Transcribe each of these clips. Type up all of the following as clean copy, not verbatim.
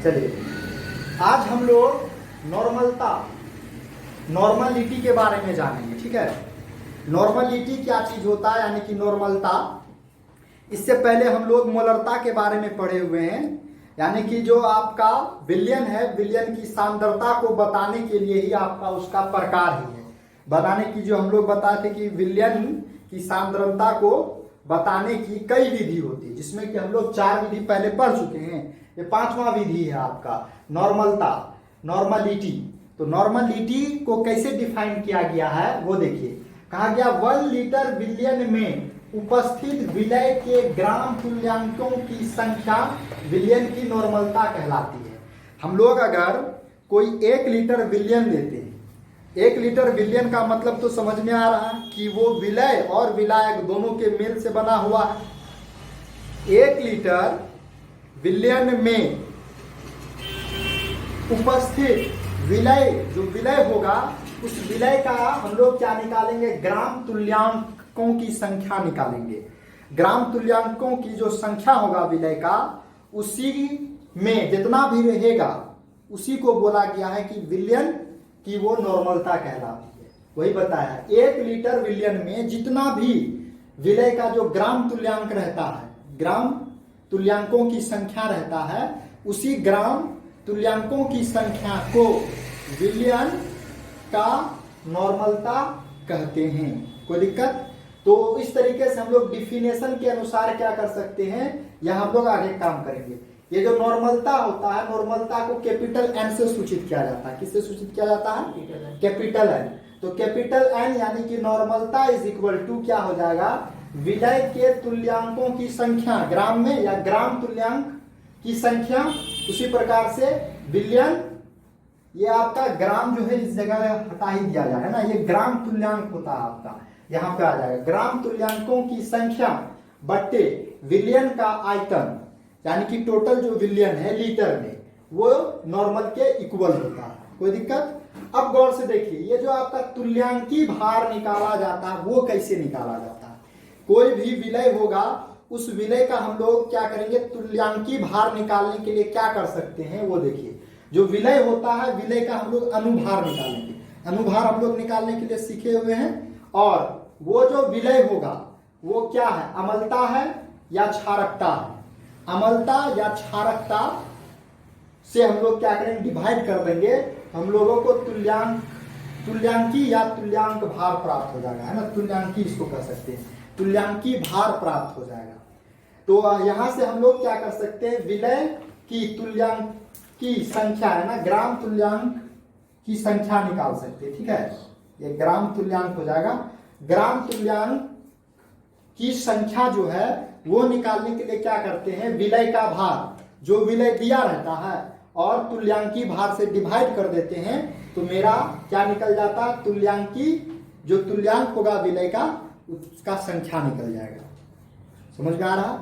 चलिए, आज हम लोग नॉर्मलिटी के बारे में जानेंगे। ठीक है, नॉर्मलिटी क्या चीज होता है, यानी कि नॉर्मलता। इससे पहले हम लोग मोलरता के बारे में पढ़े हुए हैं, यानी कि जो आपका विलयन है, विलयन की सांद्रता को बताने के लिए ही आपका उसका प्रकार ही है। बनाने की जो हम लोग बताए थे कि विलयन की सांद्रता को बताने की कई विधि होती है, जिसमें कि हम लोग 4 विधि पहले पढ़ चुके हैं। ये 5वां विधि है आपका नॉर्मलिटी। तो नॉर्मलिटी को कैसे डिफाइन किया गया है वो देखिए। कहा गया 1 लीटर विलयन में उपस्थित विलय के ग्राम तुल्यांकों की संख्या विलयन की नॉर्मलता कहलाती है। हम लोग अगर कोई 1 लीटर विलयन लेते हैं, 1 लीटर विलयन का मतलब तो समझ में आ रहा है कि वो विलय और विलायक दोनों के मेल से बना हुआ है। 1 लीटर विलयन में उपस्थित विलय, जो विलय होगा उस विलय का हम लोग क्या निकालेंगे, ग्राम तुल्यांकों की संख्या निकालेंगे। ग्राम तुल्यांकों की जो संख्या होगा विलय का, उसी में जितना भी रहेगा उसी को बोला गया है कि विलयन की वो नॉर्मलता कहलाती है। वही बताया 1 लीटर विलयन में जितना भी विलय का जो ग्राम तुल्यांक रहता है, ग्राम तुल्यांकों की संख्या रहता है, उसी ग्राम तुल्यांकों की संख्या को विलयन का नॉर्मलता कहते हैं। कोई दिक्कत? तो इस तरीके से हम लोग डिफिनेशन के अनुसार क्या कर सकते हैं, यह हम लोग आगे काम करेंगे। ये जो नॉर्मलता होता है, नॉर्मलता को कैपिटल एन से सूचित किया जाता है। किससे सूचित किया जाता है? Capital N. तो कैपिटल एन यानी कि नॉर्मलता इज इक्वल टू क्या हो जाएगा, विलय के तुल्यांकों की संख्या ग्राम में, या ग्राम तुल्यांक की संख्या, उसी प्रकार से विलयन, ये आपका ग्राम जो है इस जगह हटा ही दिया जाए है ना, ये ग्राम तुल्यांक होता है आपका, यहाँ पे आ जाएगा ग्राम तुल्यांकों की संख्या बट्टे विलयन का आयतन, यानी कि टोटल जो विलयन है लीटर में, वो नॉर्मल के इक्वल होता है। कोई दिक्कत? अब गौर से देखिए, ये जो आपका तुल्यांकी भार निकाला जाता है वो कैसे निकाला जाता है। कोई भी विलय होगा, उस विलय का हम लोग क्या करेंगे, तुल्यांकी भार निकालने के लिए क्या कर सकते हैं वो देखिए। जो विलय होता है, विलय का हम लोग अनुभार निकालेंगे। अनुभार हम लोग निकालने के लिए सीखे हुए हैं। और वो जो विलय होगा वो क्या है, अम्लता है या क्षारकता है। अम्लता या क्षारकता से हम लोग क्या करेंगे, डिवाइड कर देंगे, हम लोगों को तुल्यांकी या तुल्यांक भार प्राप्त हो जाएगा, है ना। तुल्यांकी इसको कर सकते हैं, तुल्यांकी भार प्राप्त हो जाएगा। तो यहां से हम लोग क्या कर सकते हैं, विलय की तुल्यांक की संख्या है ना, ग्राम तुल्यांक की संख्या निकाल सकते हैं। ठीक है, ये ग्राम तुल्यांक हो जाएगा। ग्राम तुल्यांक की संख्या जो है वो निकालने के लिए क्या करते हैं, विलय का भार, जो विलय दिया रहता है, और तुल्यांकी भार से डिवाइड कर देते हैं, तो मेरा क्या निकल जाता है, तुल्यांकी जो तुल्यांक होगा विलय का, उसका संख्या निकल जाएगा। समझ में आ रहा?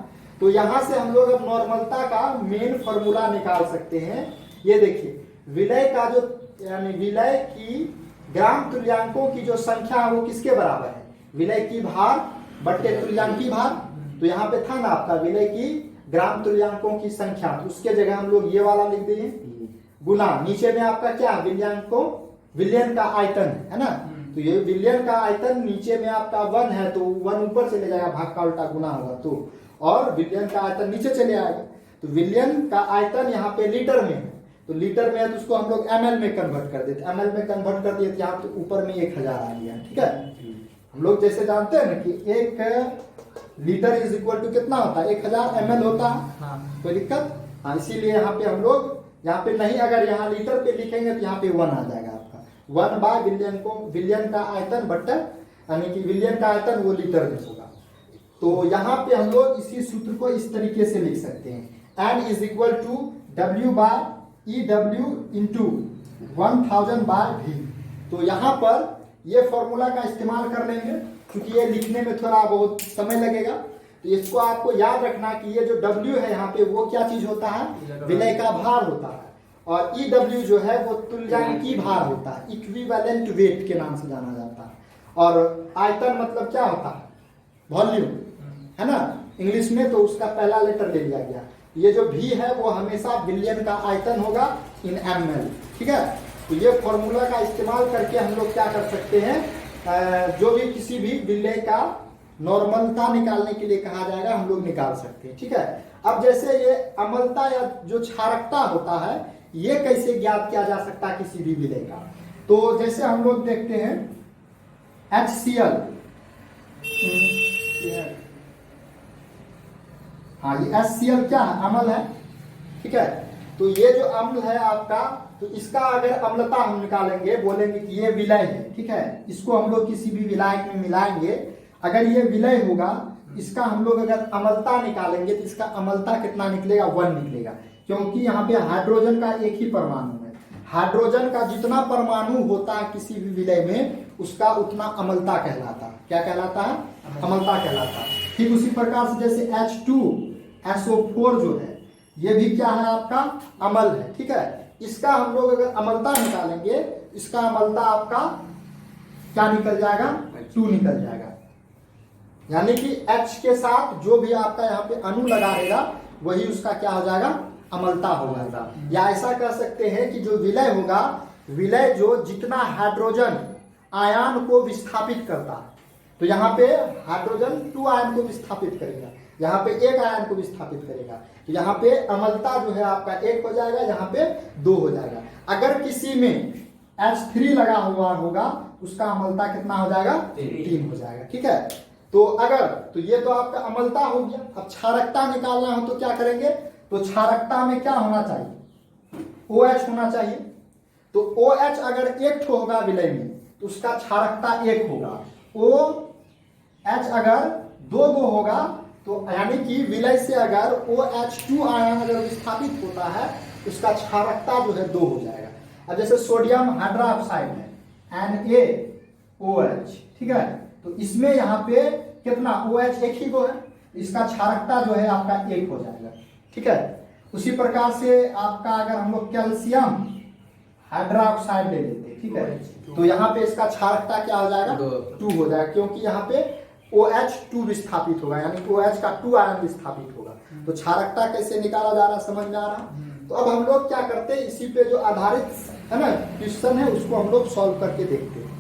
तो यहां से हम लोग अब नॉर्मलता का मेन फॉर्मूला निकाल सकते हैं। ये देखिए, विलय का जो, यानी विलय की ग्राम तुल्यांकों की जो संख्या है वो किसके बराबर है, विलय की भार बट्टे तुल्यांकी भार। तो यहाँ पे था ना आपका विलय की ग्राम तुल्यांकों की संख्या, तो उसके जगह हम लोग ये वाला लिख देंगे, गुना नीचे में आपका क्या, विलयन का आयतन है ना। तो ये विलयन का आयतन नीचे में आपका 1 है, तो 1 ऊपर चले जाएगा, भाग का उल्टा गुना होगा, तो और विलयन का आयतन नीचे चले आएगा। तो विलयन का आयतन यहाँ पे लीटर में है, तो लीटर में है तो उसको हम लोग ml में कन्वर्ट कर देते, ml में कन्वर्ट कर दिए तो यहाँ पे ऊपर में 1000 आ गया। ठीक है, हम लोग जैसे जानते हैं ना कि 1 लीटर इज इक्वल टू कितना होता है, 1000 ml होता है। हाँ, कोई दिक्कत? हाँ, इसीलिए यहाँ पे हम लोग, यहाँ पे नहीं, अगर यहाँ लीटर पे लिखेंगे तो यहाँ पे 1 आ जाएगा आपका, 1 बाय विलयन को, विलयन का आयतन बट्टा, यानी कि विलयन का आयतन वो लीटर में होगा। तो यहाँ पे हम लोग इसी सूत्र को इस तरीके से लिख सकते हैं, n is equal to W by EW into 1000 by V। तो यहाँ पर ये फॉर्मूला का इस्तेमाल कर लेंगे, क्योंकि ये लिखने में थोड़ा बहुत समय लगेगा। तो इसको आपको याद रखना कि ये जो W है यहाँ पे, वो क्या चीज होता है, विलय का भार होता है, और EW जो है वो तुल्यांकी भार होता है, इक्विवेलेंट वेट के नाम से जाना जाता है। और आयतन मतलब क्या होता है, वॉल्यूम, है ना इंग्लिश में, तो उसका पहला लेटर ले लिया गया। ये जो V है वो हमेशा बिलियन का आयतन होगा इन ml, ठीक है। तो ये फॉर्मूला का इस्तेमाल करके हम लोग क्या कर सकते हैं, जो भी किसी भी विलय का नॉर्मलता निकालने के लिए कहा जाएगा हम लोग निकाल सकते हैं, ठीक है। अब जैसे ये अम्लता या जो क्षारकता होता है ये कैसे ज्ञात किया जा सकता है किसी भी विलय का, तो जैसे हम लोग देखते हैं HCl, हाँ ये HCl क्या है, अम्ल है, ठीक है। तो ये जो अम्ल है आपका, तो इसका अगर अम्लता हम निकालेंगे, बोलेंगे कि ये विलय है, ठीक है। इसको हम लोग किसी भी विलायक में मिलाएंगे, अगर ये विलय होगा, इसका हम लोग अगर अम्लता निकालेंगे तो इसका अम्लता कितना निकलेगा, 1 निकलेगा, क्योंकि यहाँ पे हाइड्रोजन का एक ही परमाणु है। हाइड्रोजन का जितना परमाणु होता है किसी भी विलय में उसका उतना अम्लता कहलाता है। क्या कहलाता है, अम्लता कहलाता है। ठीक उसी प्रकार से जैसे H2SO4 जो है ये भी क्या है, आपका अम्ल है, ठीक है। इसका हम लोग अगर अम्लता निकालेंगे, इसका अम्लता आपका क्या निकल जाएगा, 2 निकल जाएगा। यानी कि H के साथ जो भी आपका यहाँ पे अणु लगा रहेगा वही उसका क्या हो जाएगा, अम्लता हो जाएगा। या ऐसा कह सकते हैं कि जो विलय होगा, विलय जो जितना हाइड्रोजन आयन को विस्थापित करता है, तो यहाँ पे हाइड्रोजन 2 आयन को विस्थापित करेगा, यहाँ पे 1 आयन को विस्थापित करेगा, तो यहाँ पे अम्लता जो है आपका 1 हो जाएगा, यहाँ पे 2 हो जाएगा। अगर किसी में H3 लगा हुआ होगा उसका अम्लता कितना हो जाएगा, 3 हो जाएगा, ठीक है। तो अगर, तो ये तो आपका अम्लता हो गया। अब क्षारकता निकालना हो तो क्या करेंगे, तो क्षारकता में क्या होना चाहिए, OH होना चाहिए। तो OH अगर 1 होगा विलय में तो उसका क्षारकता 1 होगा। OH अगर 2 होगा तो यानी कि विलय से अगर OH2 आयन अगर विस्थापित होता है उसका क्षारकता जो है 2 हो जाएगा। अब जैसे सोडियम हाइड्रोक्साइड है NaOH, ठीक है। तो इसमें यहाँ पे कितना OH 1 ही गो है, इसका क्षारकता जो है आपका 1 हो जाएगा, ठीक है। उसी प्रकार से आपका अगर हम लोग कैल्शियम हाइड्रोक्साइड ले लेते हैं, ठीक है, तो यहाँ पे इसका क्षारकता क्या हो जाएगा, 2 हो जाएगा, क्योंकि यहाँ पे OH2 विस्थापित होगा, यानी OH का 2 आयन विस्थापित होगा। तो क्षारकता कैसे निकाला जा रहा है, समझ में आ रहा। तो अब हम लोग क्या करते हैं, इसी पे जो आधारित है ना क्वेश्चन है उसको हम लोग सॉल्व करके देखते हैं।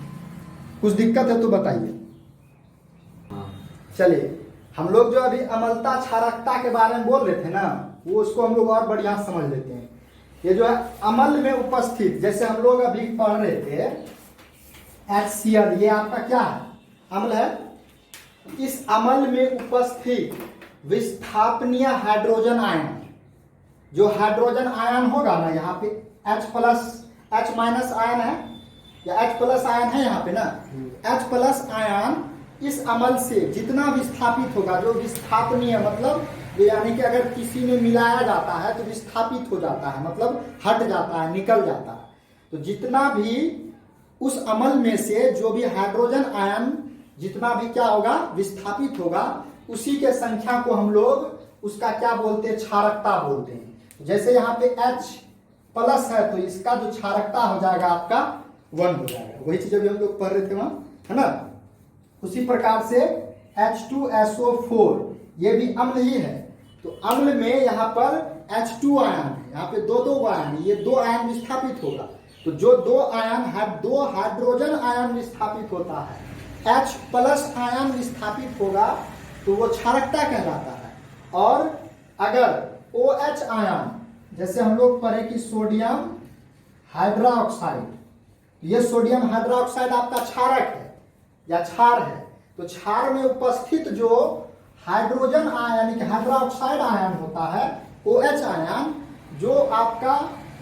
कुछ दिक्कत है तो बताइए। चलिए, हम लोग जो अभी अम्लता क्षारकता के बारे में बोल रहे थे ना, वो उसको हम लोग और बढ़िया समझ लेते हैं। ये जो है अम्ल में उपस्थित, जैसे हम लोग अभी पढ़ रहे थे HCl, ये आपका क्या है, अम्ल है। इस अम्ल में उपस्थित विस्थापनीय हाइड्रोजन आयन, जो हाइड्रोजन आयन होगा ना, यहाँ पे H माइनस आयन है या H+ आयन है यहाँ पे ना, H+ आयन इस अम्ल से जितना विस्थापित होगा, जो विस्थापनीय मतलब यानी कि अगर किसी में मिलाया जाता है तो विस्थापित हो जाता है, मतलब हट जाता है, निकल जाता है। तो जितना भी उस अम्ल में से जो भी हाइड्रोजन आयन जितना भी क्या होगा, विस्थापित होगा, उसी के संख्या को हम लोग उसका क्या बोलते हैं, क्षारकता बोलते हैं। जैसे यहाँ पे H+ है तो इसका जो क्षारकता हो जाएगा आपका 1 हो जाएगा। वही चीज अभी हम लोग पढ़ रहे थे वहां, है ना। उसी प्रकार से H2SO4 ये भी अम्ल ही है। तो अम्ल में यहाँ पर H2 आयन है, यहाँ पे 2 आयन, ये 2 आयन विस्थापित होगा। तो जो 2 आयन है, 2 हाइड्रोजन आयन विस्थापित होता है, H+ आयन विस्थापित होगा तो वो क्षारकता कहलाता है। और अगर OH आयन, जैसे हम लोग पढ़े कि सोडियम हाइड्रोक्साइड, ये सोडियम हाइड्रोक्साइड आपका क्षारक है या क्षार है। तो क्षार में उपस्थित जो हाइड्रोजन आयन यानी कि हाइड्रोक्साइड आयन होता है, OH आयन, जो आपका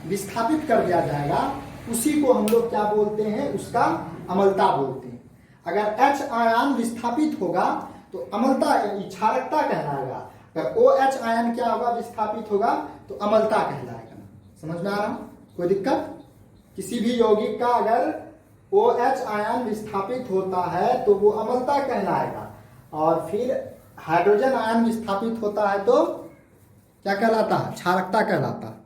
विस्थापित कर दिया जाएगा, उसी को हम लोग क्या बोलते हैं, उसका अम्लता बोलते हैं। अगर H आयन विस्थापित होगा तो अम्लता क्षारकता कहलाएगा। अगर OH आयन क्या होगा, विस्थापित होगा तो अम्लता कहलाएगा। समझ में आ रहा, कोई दिक्कत। किसी भी यौगिक का अगर OH आयन विस्थापित होता है तो वो अम्लता कहलाएगा, और फिर हाइड्रोजन आयन विस्थापित होता है तो क्या कहलाता है, क्षारकता कहलाता है।